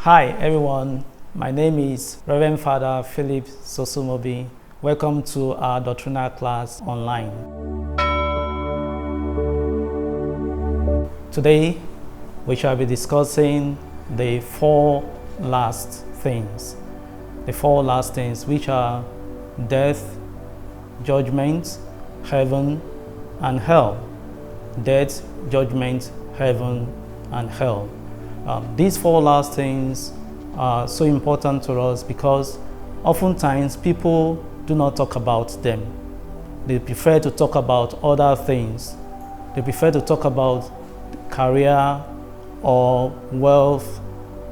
Hi everyone, my name is Reverend Father Phillip Sosu-Mobe. Welcome to our Doctrinal Class Online. Today we shall be discussing the four last things. The four last things, which are death, judgment, heaven, and hell. Death, judgment, heaven, and hell. These four last things are so important to us because oftentimes people do not talk about them. They prefer to talk about other things. They prefer to talk about career or wealth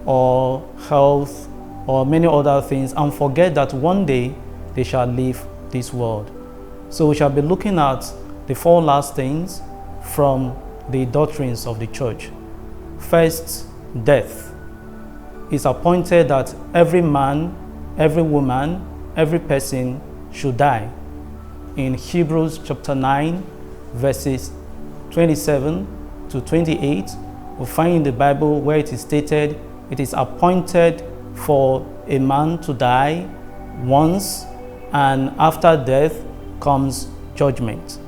or health or many other things and forget that one day they shall leave this world. So we shall be looking at the four last things from the doctrines of the church. First, death. It's appointed that every man, every woman, every person should die. In Hebrews chapter 9, verses 27 to 28, we find in the Bible where it is stated, it is appointed for a man to die once, and after death comes judgment.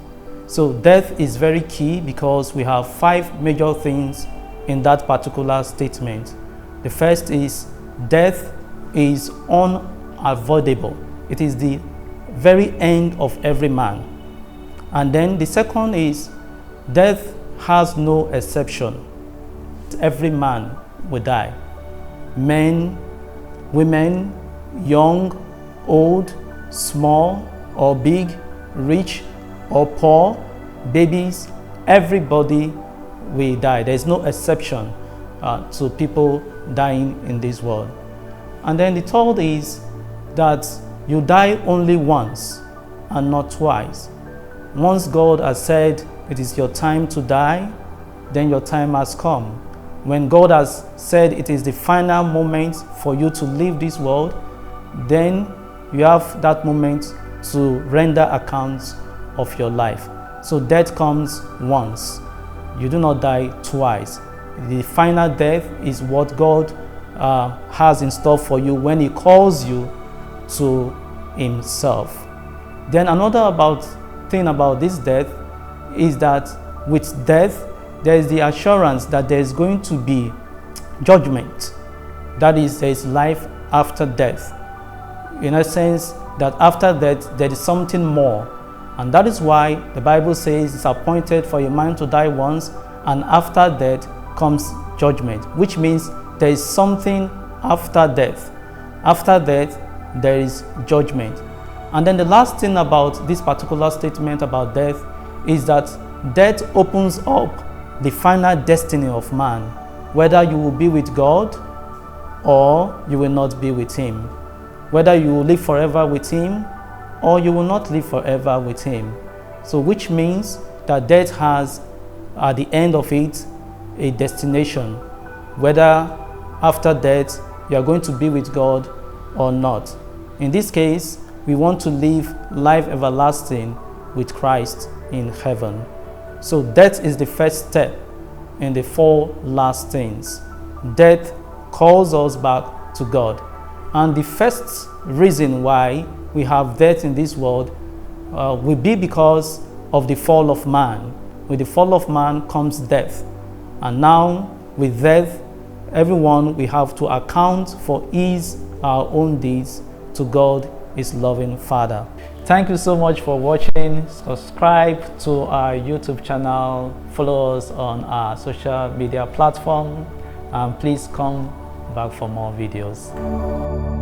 So death is very key because we have five major things in that particular statement. The first is death is unavoidable. It is the very end of every man. And then the second is death has no exception. Every man will die. Men, women, young, old, small or big, rich or poor, babies, everybody will die. There is no exception to people dying in this world. And then the third is that you die only once and not twice. Once God has said it is your time to die, then your time has come. When God has said it is the final moment for you to leave this world, then you have that moment to render accounts of your life. So death comes once. You do not die twice. The final death is what God has in store for you when He calls you to Himself. Then another thing about this death is that with death, there is the assurance that there is going to be judgment. That is, there is life after death. In a sense that after death, there is something more. And that is why the Bible says it's appointed for a man to die once, and after death comes judgment, which means there is something after death. After death, there is judgment. And then the last thing about this particular statement about death is that death opens up the final destiny of man, whether you will be with God or you will not be with Him, whether you will live forever with Him or you will not live forever with Him. So which means that death has, at the end of it, a destination, whether after death you are going to be with God or not. In this case, we want to live life everlasting with Christ in heaven. So death is the first step in the four last things. Death calls us back to God. And the first reason why we have death in this world will be because of the fall of man. With the fall of man comes death. And now with death, everyone will have to account for our own deeds to God, His loving Father. Thank you so much for watching. Subscribe to our YouTube channel. Follow us on our social media platform. And please come back for more videos.